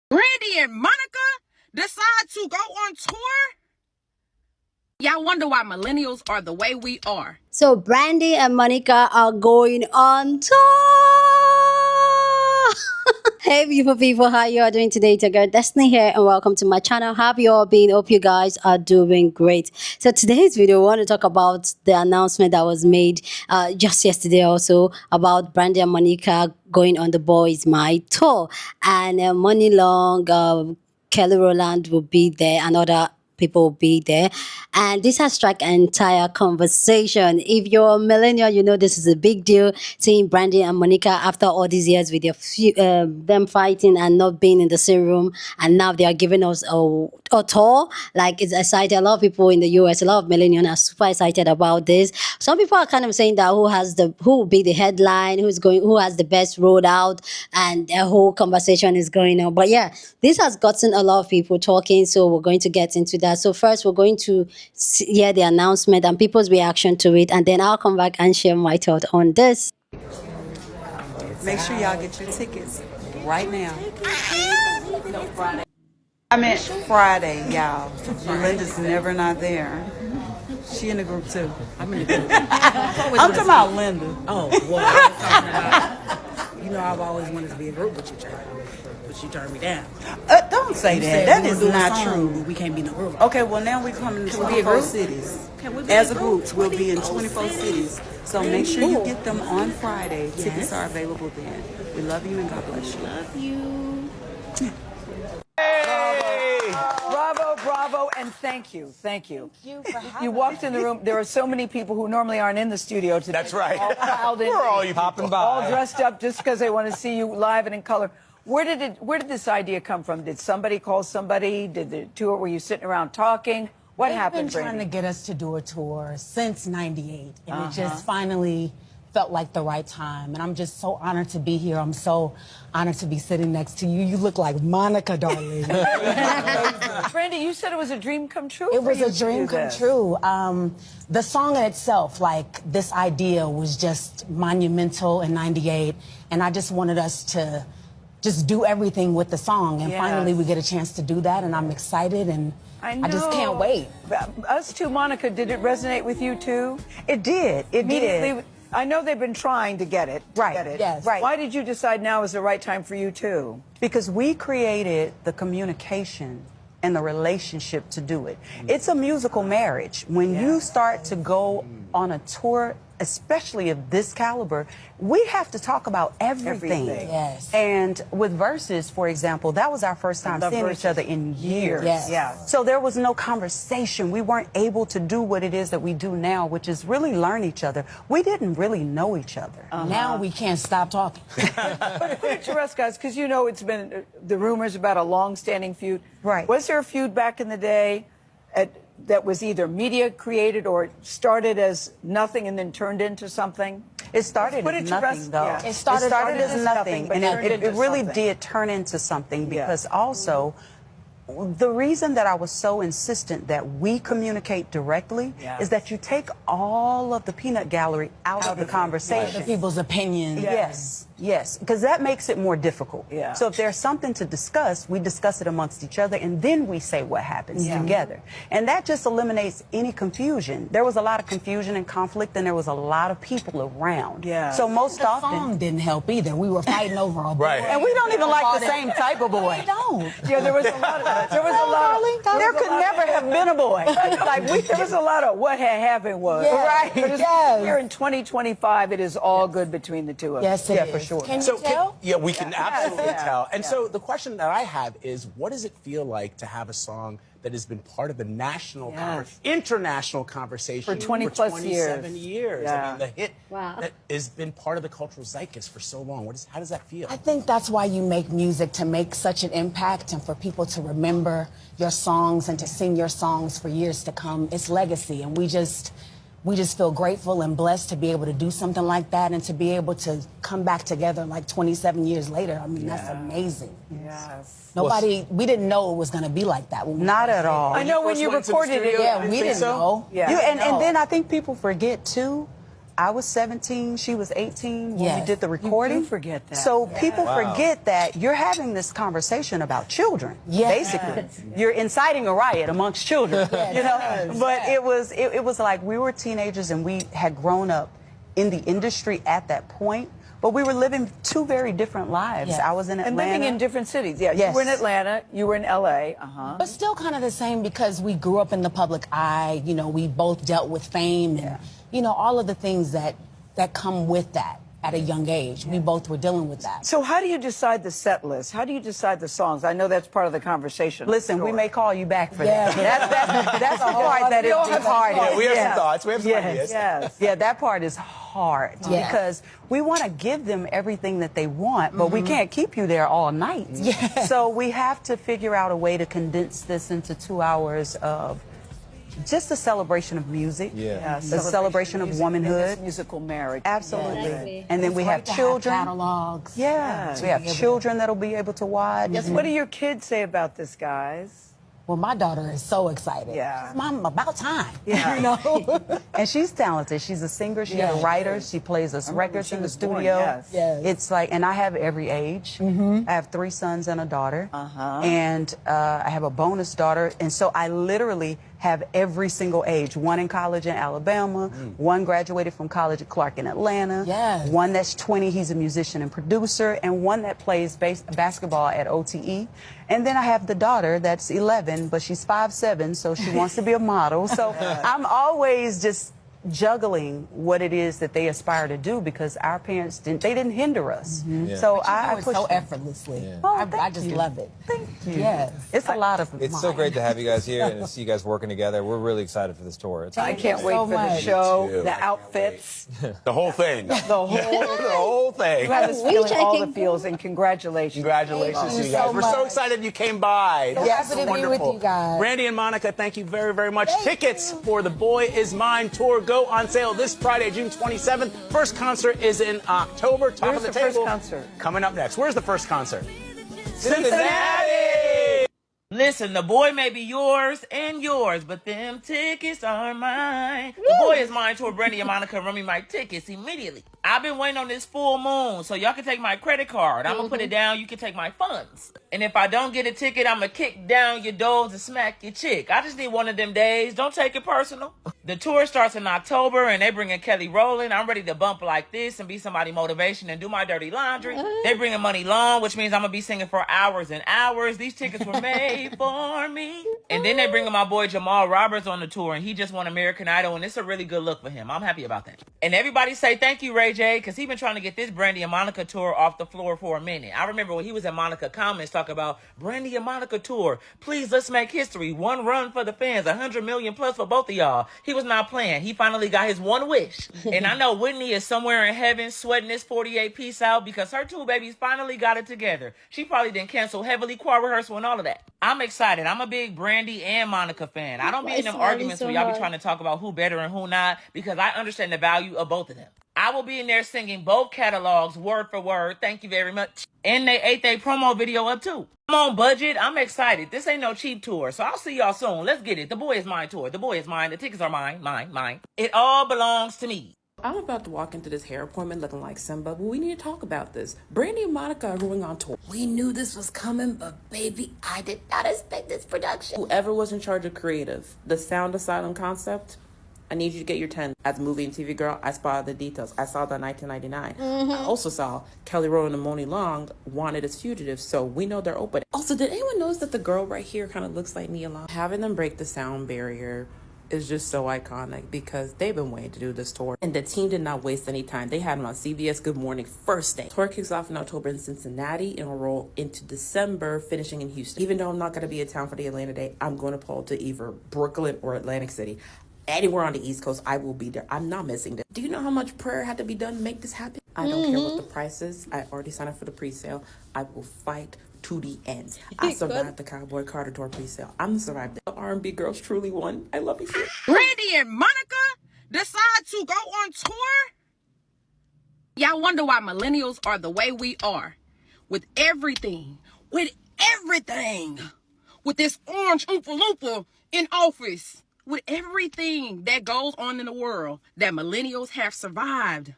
Brandy and Monica decide to go on tour? Y'all wonder why millennials are the way we are. So Brandy and Monica are going on tour. Hey beautiful people, how you all doing today? It's your girl Destiny here and welcome to my channel. How have you all been? Hope you guys are doing great. So today's video, we want to talk about the announcement that was made just yesterday also about Brandy and Monica going on the Boy Is My tour. And Money Long, Kelly Rowland will be there and other people will be there, and this has struck an entire conversation. If you're a millennial, you know this is a big deal, seeing Brandy and Monica after all these years with them fighting and not being in the same room, and now they are giving us a tour. Like, it's excited. A lot of people in the US, a lot of millennials are super excited about this. Some people are kind of saying that who will be the headline, who has the best road out, and the whole conversation is going on. But yeah, this has gotten a lot of people talking, so we're going to get into that. So first, we're going to hear the announcement and people's reaction to it, and then I'll come back and share my thought on this. Make sure y'all get your tickets right now. I meant Friday, y'all. Linda's never not there. She in the group too. I'm in the group. I'm talking about Linda. Oh, well, I was talking about, you know, I've always wanted to be in a group with you, Charlie. But you turned me down. Don't say that. That is not true. We can't be in a group. Okay, well now we're coming to 24 cities. As a group, we'll be in 24 cities. So make sure you get them on Friday. Yes. Tickets are available then. We love you and God bless you. Love you. Hey! Bravo, bravo, and thank you. Thank you. Thank you for having You walked in the room. There are so many people who normally aren't in the studio today. That's right. All piled in. Where are all you popping by? All dressed up just because they want to see you live and in color. Where did this idea come from? Did somebody call somebody? Did the tour? Were you sitting around talking? What happened, They've been trying to get us to do a tour since '98, and it just finally felt like the right time. And I'm just so honored to be here. I'm so honored to be sitting next to you. You look like Monica, darling. Brandy, you said it was a dream come true. It for was you a to dream do come this. true. The song in itself, like this idea was just monumental in '98, and I just wanted us to just do everything with the song. And finally we get a chance to do that, and I'm excited, and I just can't wait. Us too, Monica, did it resonate with you too? It did. It did. I know they've been trying to get it. Right. Yes. Right. Why did you decide now is the right time for you too? Because we created the communication and the relationship to do it. It's a musical marriage. When you start to go on a tour, especially of this caliber, we have to talk about everything. Yes. And with Versus, for example, that was our first time seeing each other in years. Yes. Yeah. So there was no conversation. We weren't able to do what it is that we do now, which is really learn each other. We didn't really know each other. Now we can't stop talking. But put it to rest, guys, because you know it's been the rumors about a long-standing feud. Right. Was there a feud back in the day that was either media created or started as nothing and then turned into something? It started Put it as to nothing, rest, though. yeah. It started as as nothing, but and turned it into really something. did turn into something because also the reason that I was so insistent that we communicate directly is that you take all of the peanut gallery out of the conversation. The people's opinions. Yes, because that makes it more difficult. Yeah. So if there's something to discuss, we discuss it amongst each other, and then we say what happens together. And that just eliminates any confusion. There was a lot of confusion and conflict, and there was a lot of people around. Yeah. So most The often... song didn't help either. We were fighting over a boy. Right. And we don't even like the same type of boy. We don't. Yeah, there was a lot of... There could never have been a boy. There was a lot of what had happened was. Right. But Yes. here in 2025, it is all good between the two of us. Yes, it is. for sure. Can you tell? Yeah, we can absolutely Yeah. tell. And so the question that I have is, what does it feel like to have a song that has been part of the national, international conversation For 20 plus 27 years? Yeah. I mean, the hit Wow. that has been part of the cultural zeitgeist for so long. How does that feel? I think that's why you make music, to make such an impact and for people to remember your songs and to sing your songs for years to come. It's legacy, and we just feel grateful and blessed to be able to do something like that and to be able to come back together like 27 years later. I mean, that's amazing. Yes. We didn't know it was going to be like that. When we Not at all. I know when you recorded it. Yeah, we didn't know. Yeah. And then I think people forget, too, I was 17, she was 18 when we Yes. did the recording. You do forget that. So people forget that you're having this conversation about children. Yes. Basically, you're inciting a riot amongst children. You know, but it was like we were teenagers and we had grown up in the industry at that point. But we were living two very different lives. Yes. I was in Atlanta. And living in different cities. Yeah, Yes. you were in Atlanta, you were in LA. But still kind of the same because we grew up in the public eye. You know, we both dealt with fame and, you know, all of the things that come with that at a young age. We both were dealing with that. So how do you decide the set list? How do you decide the songs? I know that's part of the conversation. Listen, we may call you back for Yeah. that. That's the part that is the hardest. Yeah, we have some thoughts. We have some ideas. Yes. Yeah, that part is hard Yeah. because we want to give them everything that they want, but we can't keep you there all night. So we have to figure out a way to condense this into 2 hours of just a celebration of music, Yeah. a celebration of music, womanhood. and this musical marriage. Absolutely. And then we have Great to children. catalogs. Yeah. So we have children that'll be able to watch. Yes. What do your kids say about this, guys? Well, my daughter is so excited. Yeah. Mom, about time. Yeah. You know? And she's talented. She's a singer. She's a writer. She plays us records she in the was born, studio. yes. Yes. It's like, and I have every age. I have 3 sons and a daughter. And I have a bonus daughter. And so I literally have every single age. One in college in Alabama. One graduated from college at Clark in Atlanta. Yes. One that's 20. He's a musician and producer. And one that plays basketball at OTE. And then I have the daughter that's 11, but she's 5'7", so she wants to be a model. So I'm always just juggling what it is that they aspire to do because our parents didn't hinder us. So I do it push so them. effortlessly. Oh, I thank just you. love it. Thank you. Yes. It's a lot of It's so great to have you guys here and to see you guys working together. We're really excited for this tour. It's I can't wait so for the much. show, Me too. the outfits, The whole thing. the whole. The whole thing. You have this Wish feeling, I all could the feels, and congratulations. Congratulations Thank to you you guys. so We're so much. excited you came by. So That's happy to be with wonderful. you guys. Brandy and Monica, thank you very, very much. Tickets for the Boy Is Mine tour go on sale this Friday, June 27th. First concert is in October. Top Where's of the the first table. concert? Coming up next. Where's the first concert? Cincinnati! Listen, the boy may be yours and yours, but them tickets are mine. The Boy Is Mine tour, Brandy and Monica, run me my tickets immediately. I've been waiting on this full moon, so y'all can take my credit card. I'm gonna put it down, you can take my funds. And if I don't get a ticket, I'm gonna kick down your doors and smack your chick. I just need one of them days. Don't take it personal. The tour starts in October, and they bringing Kelly Rowland. I'm ready to bump like this and be somebody motivation and do my dirty laundry. They bringing Money Long, which means I'm gonna be singing for hours and hours. These tickets were made for me. And then they bringing my boy Jamal Roberts on the tour, and he just won American Idol, and it's a really good look for him. I'm happy about that. And everybody say thank you, Ray J, because he been trying to get this Brandy and Monica tour off the floor for a minute. I remember when he was at Monica Comments talking about Brandy and Monica tour. Please, let's make history. One run for the fans, 100 million plus for both of y'all. He was not playing. He finally got his one wish. And I know Whitney is somewhere in heaven sweating this 48 piece out because her 2 babies finally got it together. She probably didn't cancel heavily choir rehearsal and all of that. I'm excited. I'm a big Brandy and Monica fan. I don't be in them arguments where y'all be trying to talk about who better and who not because I understand the value of both of them. I will be in there singing both catalogs word for word. Thank you very much. And they ate their promo video up too. I'm on budget. I'm excited. This ain't no cheap tour. So I'll see y'all soon. Let's get it. The Boy Is Mine tour. The Boy Is Mine. The tickets are mine, mine, mine. It all belongs to me. I'm about to walk into this hair appointment looking like Simba, but we need to talk about this. Brandy and Monica are going on tour. We knew this was coming, but baby, I did not expect this production. Whoever was in charge of creative, the Sound Asylum concept, I need you to get your 10. As a movie and TV girl, I spotted the details. I saw the 1999. I also saw Kelly Rowland and Moni Long wanted as fugitives, so we know they're open. Also, did anyone notice that the girl right here kind of looks like Nia Long? Having them break the sound barrier is just so iconic because they've been waiting to do this tour. And the team did not waste any time. They had them on CBS Good Morning first day. Tour kicks off in October in Cincinnati and will roll into December, finishing in Houston. Even though I'm not going to be in town for the Atlanta day, I'm going to pull to either Brooklyn or Atlantic City. Anywhere on the East Coast, I will be there. I'm not missing this. Do you know how much prayer had to be done to make this happen? I don't care what the price is. I already signed up for the pre-sale. I will fight to the end. I survived the Cowboy Carter tour pre-sale. I'm survived. The R&B girls truly won. I love you. Brandy and Monica decide to go on tour? Y'all wonder why millennials are the way we are. With everything. With everything. With this orange Oompa Loompa in office. with everything that goes on in the world, that millennials have survived.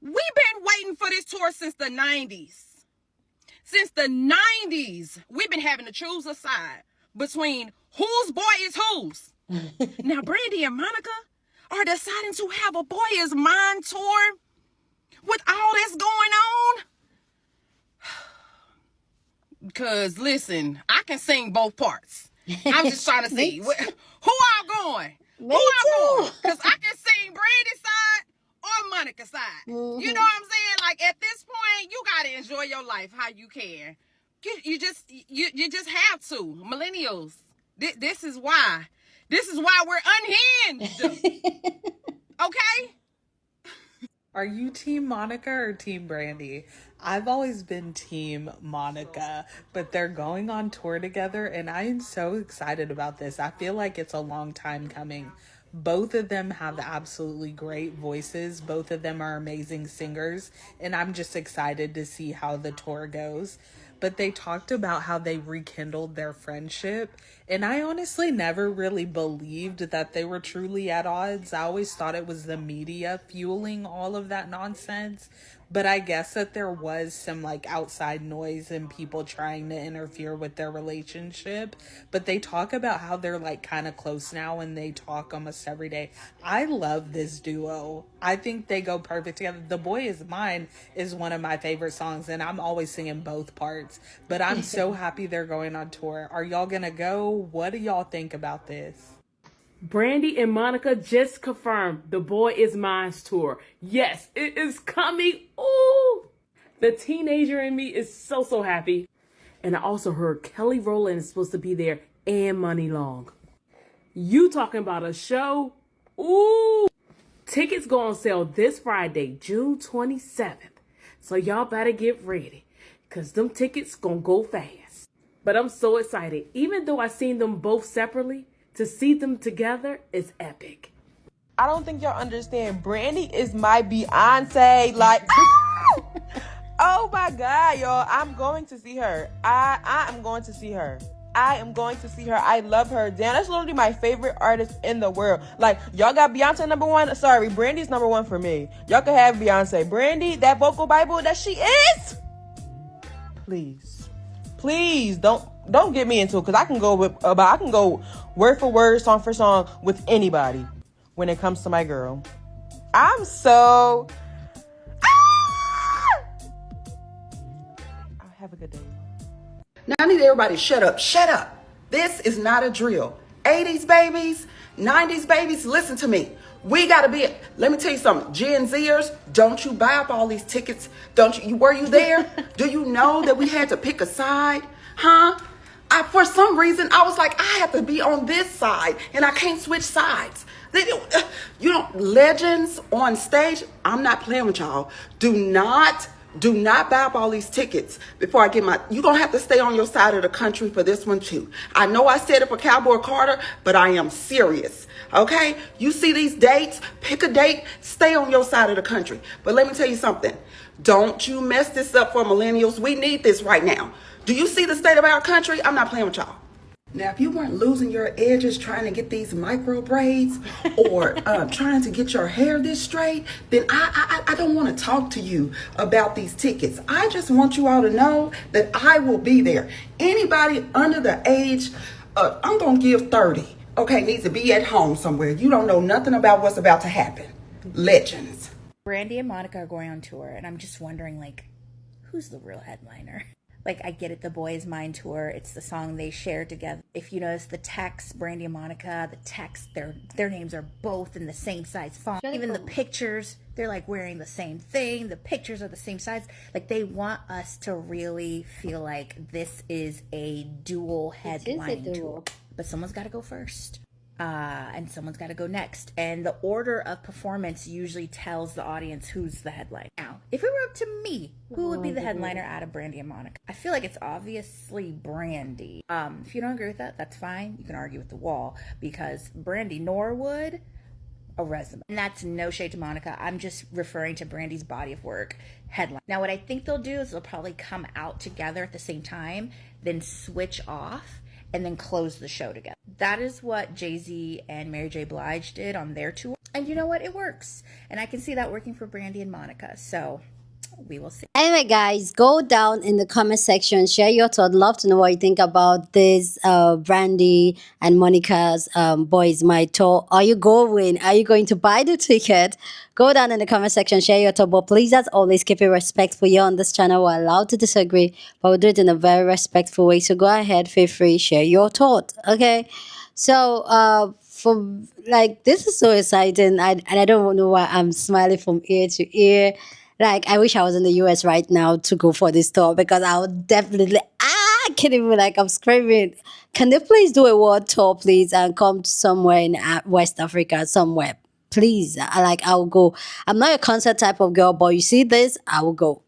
We've been waiting for this tour since the 90s. Since the 90s, we've been having to choose a side between whose boy is whose. Now, Brandy and Monica are deciding to have a Boy Is Mine tour with all that's going on. Because, listen, I can sing both parts. I'm just trying to see. Who all going? Who all going? Because I can sing Brandy's side or Monica's side. You know what I'm saying? Like, at this point, you got to enjoy your life how you can. You just have to. Millennials, this is why. This is why we're unhinged. Okay? Are you Team Monica or Team Brandy? I've always been Team Monica, but they're going on tour together and I am so excited about this. I feel like it's a long time coming. Both of them have absolutely great voices. Both of them are amazing singers, and I'm just excited to see how the tour goes. But they talked about how they rekindled their friendship, and I honestly never really believed that they were truly at odds. I always thought it was the media fueling all of that nonsense, but I guess that there was some like outside noise and people trying to interfere with their relationship. But they talk about how they're like kind of close now and they talk almost every day. I love this duo. I think they go perfect together. The Boy Is Mine is one of my favorite songs, and I'm always singing both parts. But I'm so happy they're going on tour. Are y'all gonna go? What do y'all think about this? Brandy and Monica just confirmed the Boy Is Mine's tour. Yes, it is coming. Ooh, the teenager in me is so happy. And I also heard Kelly Rowland is supposed to be there and Money Long. You talking about a show? Ooh, tickets go on sale this Friday, June 27th. So y'all better get ready, because them tickets gonna go fast. But I'm so excited. Even though I seen them both separately, to see them together is epic. I don't think y'all understand. Brandy is my Beyonce. Like, oh my God, y'all. I'm going to see her. I am going to see her. I am going to see her. I love her. Damn, that's literally my favorite artist in the world. Like, y'all got Beyonce number one. Sorry, Brandy's number one for me. Y'all can have Beyonce. Brandy, that vocal Bible that she is. Please don't get me into it, because I can go word for word, song for song with anybody when it comes to my girl. I'm so have a good day. Now I need everybody to shut up. This is not a drill. 80s babies, 90s babies, listen to me. We gotta be, let me tell you something, Gen Zers, don't you buy up all these tickets. Were you there? Do you know that we had to pick a side? Huh? For some reason, I was like, I have to be on this side and I can't switch sides. Legends on stage, I'm not playing with y'all. Do not buy up all these tickets before I get you're going to have to stay on your side of the country for this one too. I know I said it for Cowboy Carter, but I am serious. Okay? You see these dates, pick a date, stay on your side of the country. But let me tell you something. Don't you mess this up for millennials. We need this right now. Do you see the state of our country? I'm not playing with y'all. Now, if you weren't losing your edges trying to get these micro braids or trying to get your hair this straight, then I don't want to talk to you about these tickets. I just want you all to know that I will be there. Anybody under the age, I'm going to give 30, okay, needs to be at home somewhere. You don't know nothing about what's about to happen. Legends. Brandy and Monica are going on tour, and I'm just wondering, like, who's the real headliner? Like, I get it, the Boy Is Mine tour, it's the song they share together. If you notice the text, Brandy and Monica, the text, their names are both in the same size font. Even the pictures, they're like wearing the same thing. The pictures are the same size. Like, they want us to really feel like this is a dual headlining tour. But someone's got to go first. And someone's got to go next. And the order of performance usually tells the audience who's the headliner. Now, if it were up to me, who would be the headliner out of Brandy and Monica? I feel like it's obviously Brandy. If you don't agree with that, that's fine. You can argue with the wall, because Brandy Norwood, a resume. And that's no shade to Monica. I'm just referring to Brandy's body of work headline. Now, what I think they'll do is they'll probably come out together at the same time, then switch off, and then close the show together. That is what Jay-Z and Mary J. Blige did on their tour. And you know what? It works. And I can see that working for Brandy and Monica. So we will see. Anyway, guys, go down in the comment section, share your thoughts. Love to know what you think about this Brandy and Monica's Boys My Tour. Are you going? Are you going to buy the ticket? Go down in the comment section, share your thoughts. But please, as always, keep it respectful. Here on this channel, we're allowed to disagree, but we'll do it in a very respectful way. So go ahead, feel free, share your thoughts. Okay. So for like, this is so exciting. And I don't know why I'm smiling from ear to ear. Like, I wish I was in the US right now to go for this tour, because I would definitely, I can't even, like, I'm screaming. Can they please do a world tour, please, and come somewhere in West Africa, somewhere? Please, I'll go. I'm not a concert type of girl, but you see this, I will go,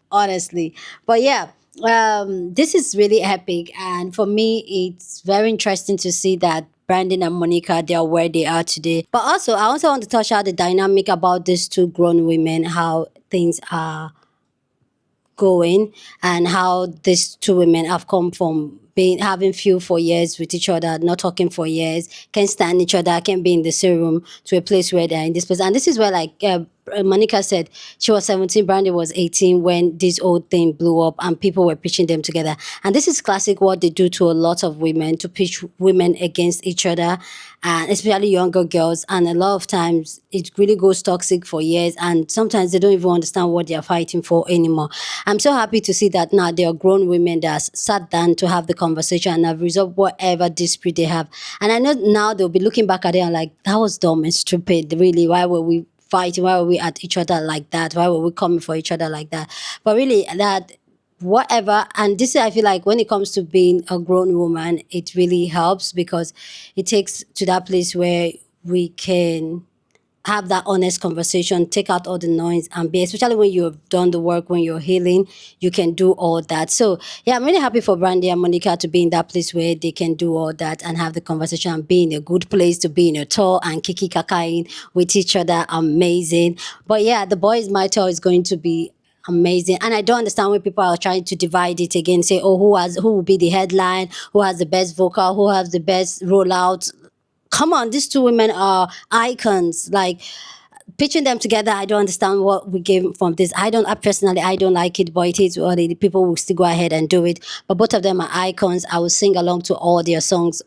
honestly. But yeah, this is really epic. And for me, it's very interesting to see that Brandon and Monica, they are where they are today. But also, I also want to touch out the dynamic about these two grown women, how things are going, and how these two women have come from having few for years with each other, not talking for years, can't stand each other, can't be in the same room, to a place where they're in this place. And this is where, like, Monica said she was 17, Brandy was 18 when this whole thing blew up and people were pitching them together. And this is classic what they do to a lot of women, to pitch women against each other, and especially younger girls. And a lot of times it really goes toxic for years, and sometimes they don't even understand what they're fighting for anymore. I'm so happy to see that now they are grown women that sat down to have the conversation and have resolved whatever dispute they have. And I know now they'll be looking back at it and like, that was dumb and stupid, really. Why were we fighting? Why were we at each other like that? Why were we coming for each other like that? But really, that whatever. And this is, I feel like, when it comes to being a grown woman, it really helps, because it takes to that place where we can have that honest conversation, take out all the noise, and be, especially when you've done the work, when you're healing, you can do all that. So yeah, I'm really happy for Brandy and Monica to be in that place where they can do all that and have the conversation and be in a good place to be in a tour and kiki kakaing with each other. Amazing. But yeah, the Boys My Tour is going to be amazing. And I don't understand when people are trying to divide it again, say, oh, who will be the headline, who has the best vocal, who has the best rollout. Come on, these two women are icons. Like, pitching them together, I don't understand what we gain from this. I personally, I don't like it, but it is what it is. People will still go ahead and do it. But both of them are icons. I will sing along to all their songs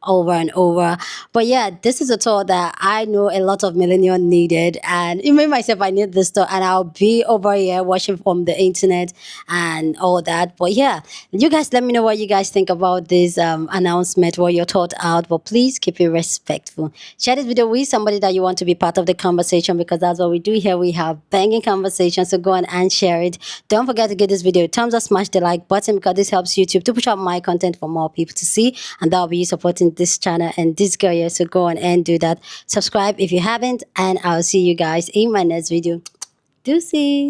over and over. But yeah, this is a tour that I know a lot of millennials needed, and even myself, I need this tour, and I'll be over here watching from the internet and all that. But yeah, you guys let me know what you guys think about this announcement, what your thought out. But please keep it respectful. Share this video with somebody that you want to be part of the conversation, because that's what we do here. We have banging conversations, so go on and share it. Don't forget to give this video a thumbs up, smash the like button, because this helps YouTube to push out my content for more people to see, and that'll be you supporting this channel and this girl here. So go on and do that. Subscribe if you haven't, and I'll see you guys in my next video. Deuces.